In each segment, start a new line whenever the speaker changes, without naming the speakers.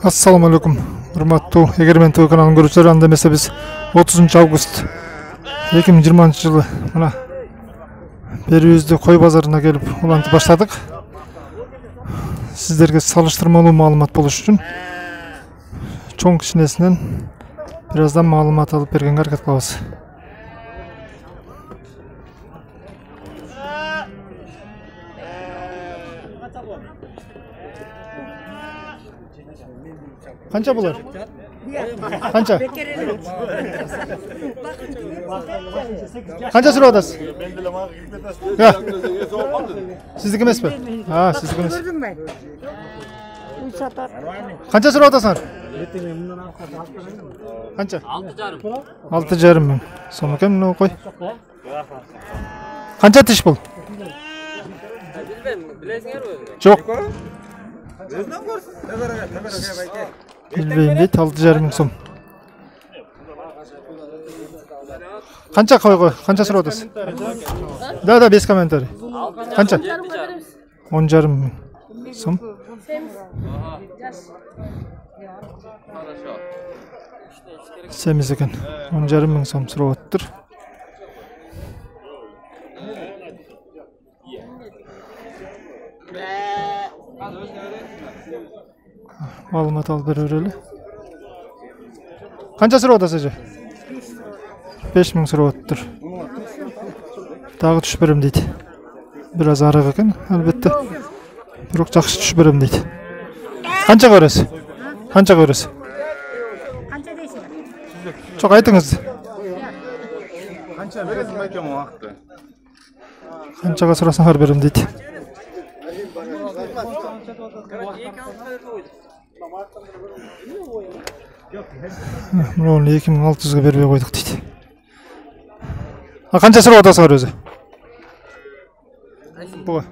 Assalamu alaikum. Hurmattуу Егермен ТВ каналын көрүүчүлөр, анда эмесе биз 30 август 2020 жылы мына Берүүздү кой базарына келип улантып баштадык. Сиздерге салыштырмалуу маалымат болуш үчүн чоң кичинесинен бир аздан маалымат алып бергенге аракет кылабыз. Kança bular? Kança? Kança sürü odası? Ya. Sizdeki emas mı? Ha, sizdeki emas. Kança sürü odası var? Kança? 6,5 ming. So'm ekan, buni qo'y. Qancha tish bu? Yo'q. Bilbeyim deydi, 6,5 ming so'm. Qancha qo'y, qancha so'rab o'tasiz? Da, без комментарий. Qancha? 10,5 ming so'm. Semiz ekan, 10,5 ming so'm so'rab o'ttir. Malumat alıp bereli. Kança so'rab o'tasiz? 5 ming so'rab o'ttir. Dagı tushib berim deydi. Biraz araq ekan, albatta. Biroq yaxshi tushib berim deydi. Kança ko'rasiz? Kança ko'rasiz?
Kança deysiz?
Çok aytыңыз.
Kança beresiz ekan vaqtda?
Kançaga so'rasanglar berim deydi. Bunu 2600'ga bermey koyduk deydi. Ha, kança so'rab o'tasizlar o'zi? Bu.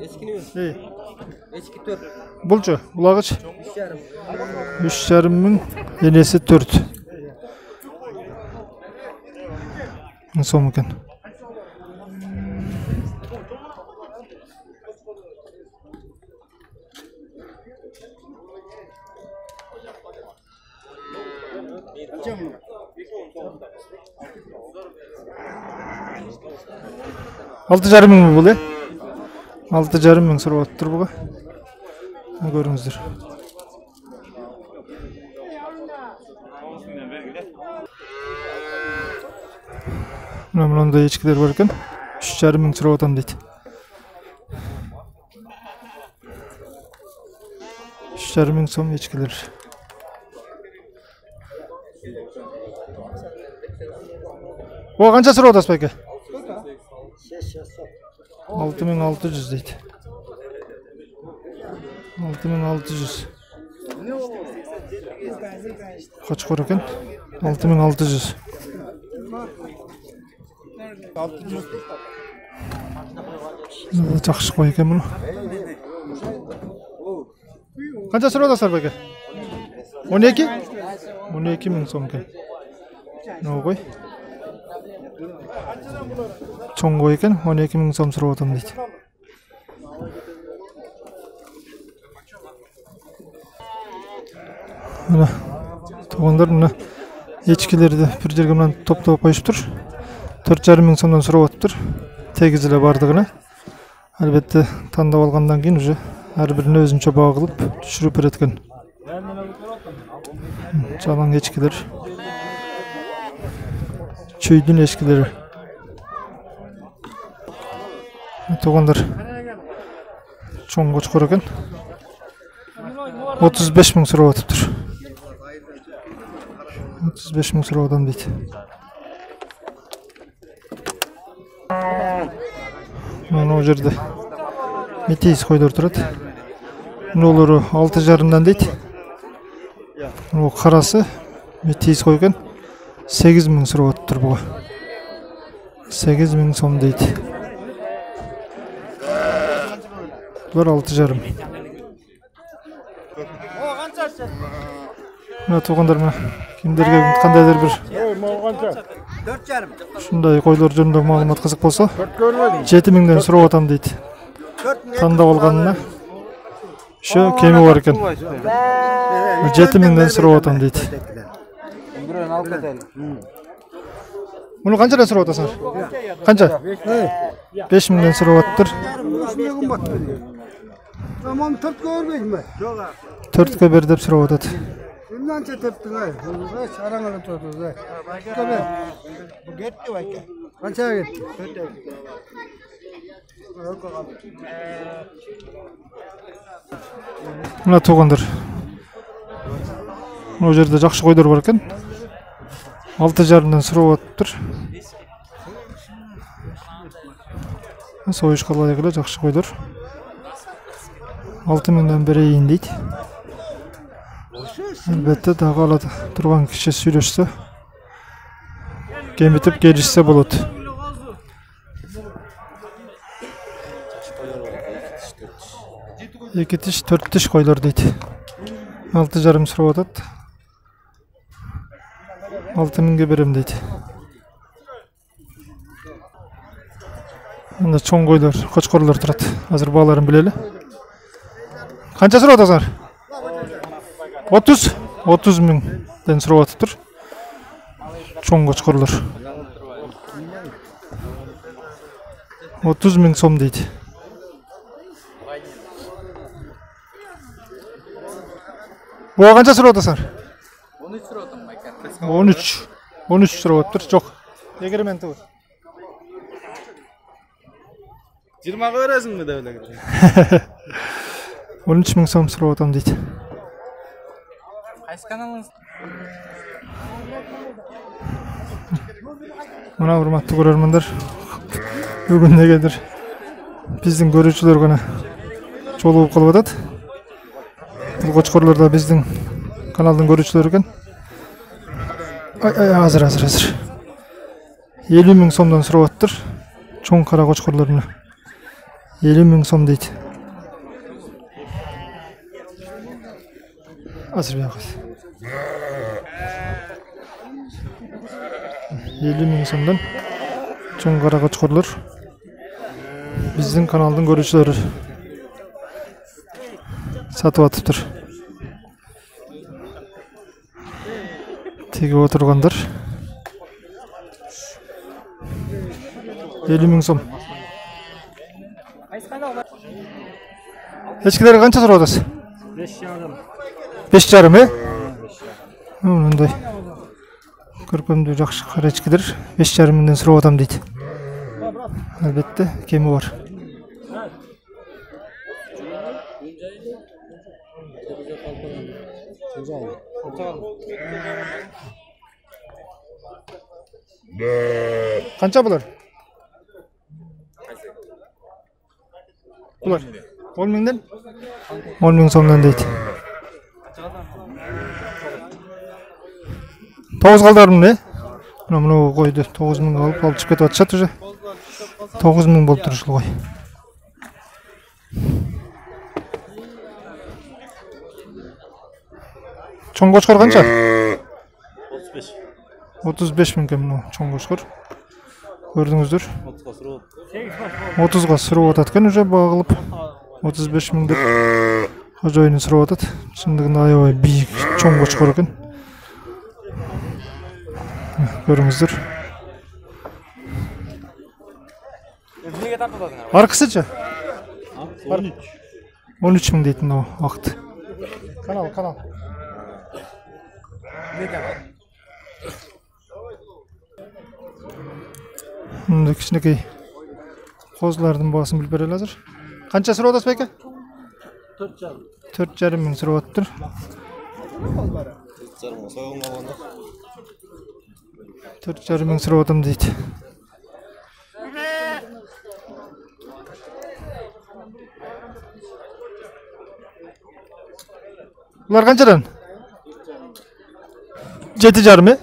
Eskini mi?
Ey.
Eski 4.
Bulçu, bulagıç?
3,5.
3,5 ming, yenesi 4. So'm ekan. Altı yarım ming bu, 6,5 ming so'rab o'ttir buga. Ko'ringizlar. Mana bunday echkilar bor ekan. 3,5 ming so'rab o'tam deydi. 3,5 ming so'm echkilar. O qancha so'rab o'tasiz aka? 6,600 deydi. 6,600. Kaç ko'r ekan? 6,600. Yaxshi qo'y ekan buni. Qancha so'rab o'tasizlar aka? 12? 12 ming so'm ekan. Ne qo'y? Cho'ng qo'y ekan, 12 ming so'm so'rab o'tam deydi. Mana to'g'onlar mana echkilarni bir yerga bilan to'plab qo'yishibdir. 4,5 ming so'mdan so'rab o'tibdir. Tegizlar bardig'ini. Albatta tanlab olgandan keyin уже har birini o'zuncha baho qilib tushirib beretgan. Çalan echkilar. Çöydün echkileri. To'g'onlar cho'ng qo'chqor ekan. 35 ming so'rab o'tibdir. 35 ming so'rab o'tam deydi. Mana o yerda metis qo'yib turadi. Bunolari 6,5 dan deydi. O qarasi metis qo'ygan 8 ming so'rab o'tibdir bu. 8 ming so'm deydi. Bular 6,5. Mana to'g'onlar mana kimlarga qandaydir bir
4,5.
shunday qo'ylar jurnda ma'lumot qiziq bo'lsa 7 mingdan so'rab o'tam deydi. тандап алганына ошо кеми бар экен. 7000ден сурап атам дейт.
Бирөөнү алып кетели.
Муну канчадан сурап атасыңар? Канча? 5000ден сурап аттыр.
Tamam tört görmeyin mi?
4кө бер деп сурап атат.
Kimden çeteptin ay? Hiç arangalı tutuz ay. Tabii. Bu gitti bak. Kaça gitti?
Мына туугандар. Мына жерде жакшы койдор бар экен. 6,5ден сурап атыптыр. Союшка ылайык эле жакшы койдор. 6000ден берейин дейт. Албетте дагы ала турган киши сүйлөшсө, кемитип келишсе болот. Эки тиш, 4 тиш койлор дейт. 6,5 сурап атат. 6000ге берем дейт. Мында чоң койлор, кочкорлор турат. Азыр бааларын билели. Канча сурап атасыңар? 30,000ден сурап атыптыр. Чоң кочкорлор. 30,000 сом дейт. Буга канча сурап атасыңар?
13 сурап атам байкар.
13 сурап атыптыр. Жок. Эгерменти бар.
20га бересиңби деп эле.
13,000 сом сурап атам дейт.
Кайсы каналыңыз?
Мына урматтуу көрөрмандар, бүгүн негедир биздин көрүүчүлөр гана чолугуп калып атат. Бул кочкорлор да биздин каналдын көрүүчүлөрү экен. Азыр. 50,000 сомдон сурап аттыр. Чоң кара кочкорлор мына. 50,000 сом дейт. Азыр бияка. 50,000 сомдон чоң кара кочкорлор биздин каналдын көрүүчүлөрү сатып атыптыр. Тиги отургандар 50,000 сом. Эчкилерге канча сурап атасыз? 5,5, мындай көркөмдүү жакшы кара эчкидер 5,5ден сурап атам дейт. Албетте кеми бар. Канча булар? Булар 10,000ден? 10,000 сомдон дейт. 9 калдарым не? Мына койду 9,000 алып чыгып кетип атышат уже. 9,000 болуп тур ушул кой. Чоң кочкор канча? 35,000 экен мына чоң кочкор. Көрдүңүздөр. 30га сурап атат экен уже багылып. 35,000 деп кожоюну сурап атат. Чындыгында аябай бийик чоң кочкор экен. Көрүңүздөр. Аркысыча? 13,000 дейт мына акты. Канал. Мында кичинекей козулардын баасын билип берели азыр. Канча сурап атасыз байке? 4,5 сурап атыптыр. 4,5 сурап атам дейт. Булар канчадан? 7,5.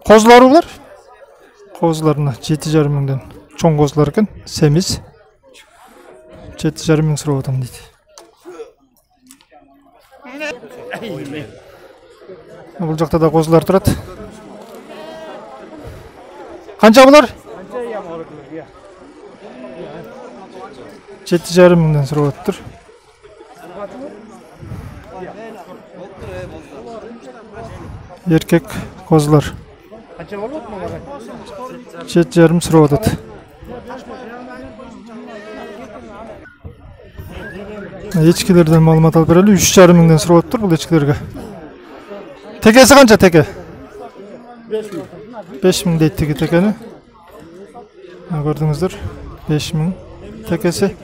Козулар булар? Козуларына 7,5ден чоң козулар экен, семиз. 7,5 сурап атам дейт. Бул жакта да козулар турат. Канча булар? 7,5 мыңдан сурап атыптыр. Erkek kozlar. 7,5 сурап атат. Echkilerden malumat alıp bereli 3,5 мыңдан сурап атыптыр бул echkilerге. Tekesi kança teke? 5 миң дейт теге tekeni. Gördüңүздөр 5 миң tekesi.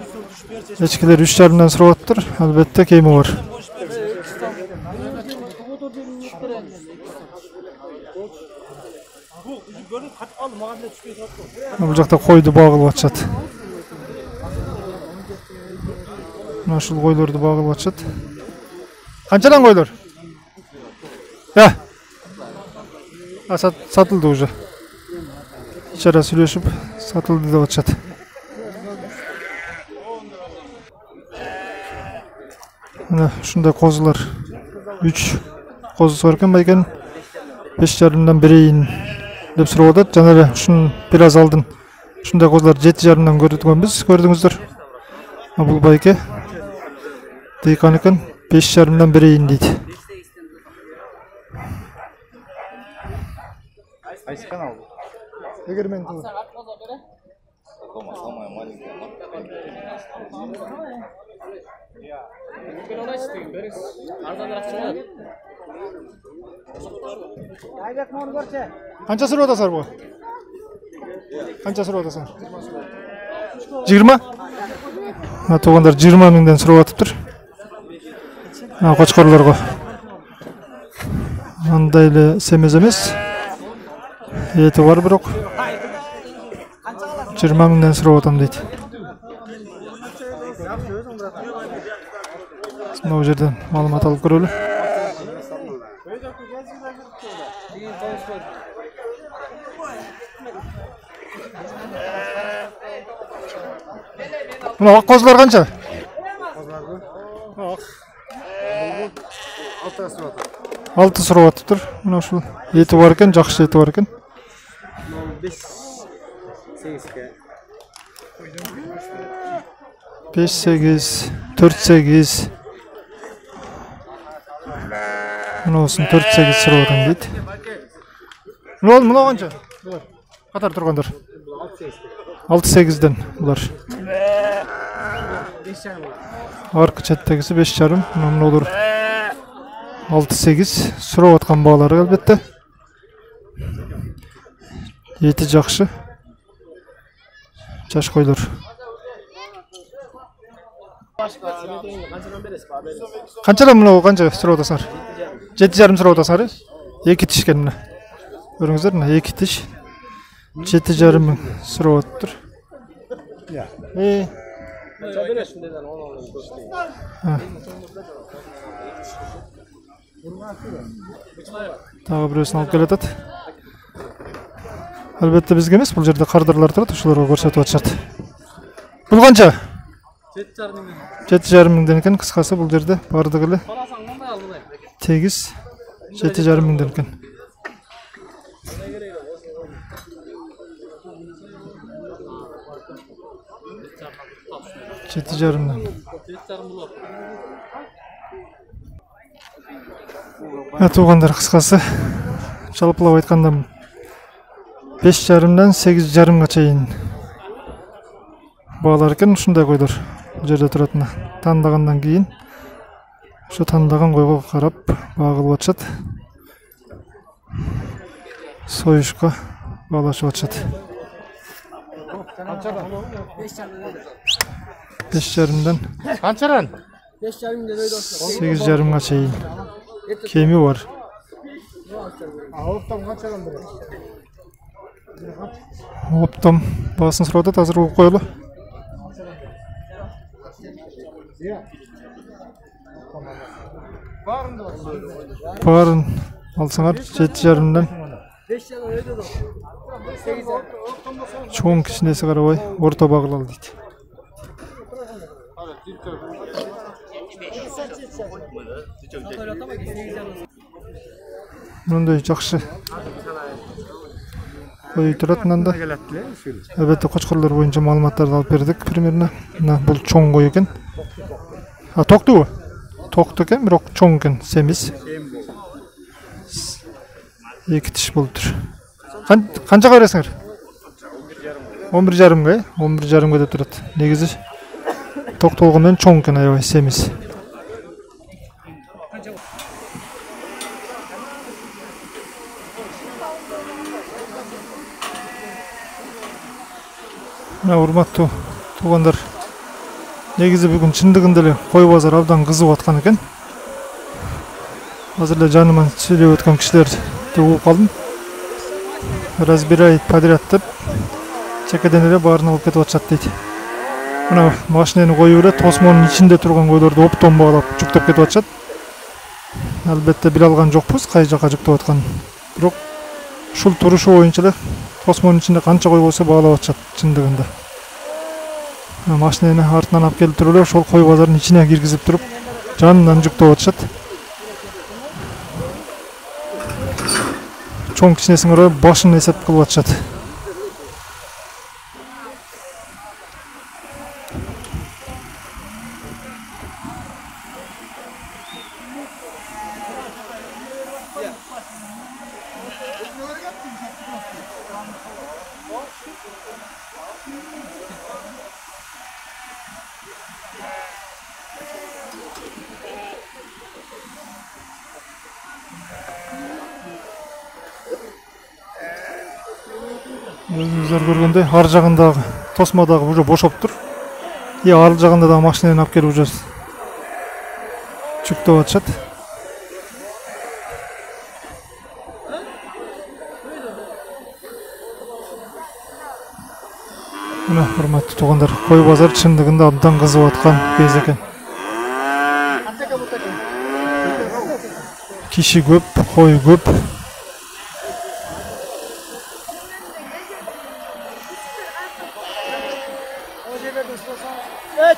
Echkiler 3,5 мыңдан сурап атыптыр. Албетте кейми бар. Бул жакта койду багылып атышат. Мына ушул койлорду багылып атышат. Канчадан койлор? Satıldı уже. İçeri сүйлөшүп, satıldı деп атышат. Мына ушундай козулар 3 козу бар экен байкен 5,5 берейин деп сурап атат. Жана эле ушун бир аз алдын ушундай козулар 7,5 көрдүкөнбүз, көрдүңүздөр. Бул байке дейкан экен 5,5 берейин дейт.
Айсы канал.
Эгермен тыл.
Самая маленькая.
Канча сурап атасыңар буга? Канча сурап атасыңар? 20? Туугандар 20 миңден сурап атыптыр. Кочкорлорго. Андай эле семез эмес. Еті бар бирок 20 миңден сурап атам дейт. Мына жерден маалымат алып көрөлү. Мына ак козулар канча? 6 сурап атыптыр. Мына ушул ети бар экен, жакшы ети бар экен. 5-8, 4-8. Мынаусын 4-8 сурап атам дейт. Мына канча? Катар тургандар. 6-8ден булар. Аркы четтегиси 5,5, мына олор 6-8 сурап аткан баалары албетте. Ети жакшы. Жаш койлор. Канчадан мына канча сурап атасыңар? 7,5 сурап атасыңар? 2 тиш экен мына. Көрүңүздөр, мына 2 тиш. 7,5 миң сурап атыптыр. Тағы бирөөсүн алып келатат. Албетте бизге эмес, бул жерде кардырлар турат, ошолорго көрсөтүп атышат. Бул канча? 7,5 миңден экен, кыскасы бул жерде бардыгы эле. Тегиз 7,5 миңден экен. Жети жарымдан. Туугандар, кыскасы жалпылап айтканда 5,5 8,5 чейин баалар экен, ушундай койлор бул жерде туратына. Тандагандан кийин ошо тандаган койго карап багылып атышат. Союшка баалашып атышат. 5,5
Kançadan?
8,5 чейин кеми бар.
Oğlum kançadan biri?
Оптом баасын сурап атат, азыр угуп коелу. Барын алсаңар 7,5 чоң кичинеси карабай орто багылалы дейт. Мындай жакшы кой туратынан да албетте кочкорлор боюнча маалыматтарды алып бердик примерно. Мына бул чоң кой экен. Токтубу? Токту экен, бирок чоң экен, семиз. 2 тиш болуптур. Канчага бересиңер? 11,5-га, 11,5-га деп турат. Негизи токтолгон менен чоң экен, аябай семиз. Мына урматтуу туугандар, негизи бүгүн чындыгында эле кой базар абдан кызыгып аткан экен. Азыр эле жаныма сүйлөп өткөн кишилерди угуп калдым. Разбирай подряд деп чекеден эле баарын алып кетип атышат дейт. Мына машинени коюп эле тосмонун ичинде турган койлорду оптон баглап жүктөп кетип атышат. Албетте биле алган жокпуз кай жака жүктөп атканын. Бирок ушул турушу боюнча эле тосмонун ичинде канча кой болсо баглап атышат чындыгында. Машинени артынан алып келип туруп эле ошол кой базарынын ичине киргизип туруп жанынан жүктөп атышат. Чоң кичинесине карап башын эсеп кылып атышат. Өзүңүздөр көргөндөй ар жагындагы тосмодагы уже бошоптур. Ар жагында дагы машинени алып келип уже жүктөп атышат. Мына урматтуу туугандар, кой базар чындыгында абдан кызыгып аткан кез экен. Киши көп, кой көп.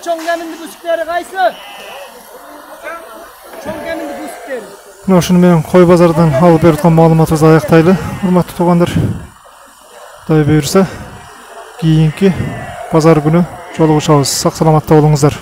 Чоң кеминди бүсүктери кайсы? Чоң кеминди бүсүктери.
Мына ушуну менен кой базардан алып берип аткан маалыматыбызды аяктайлы. Урматтуу туугандар, Кудай буйрса, кийинки базар күнү жолугушабыз. Сак саламатта болуңуздар.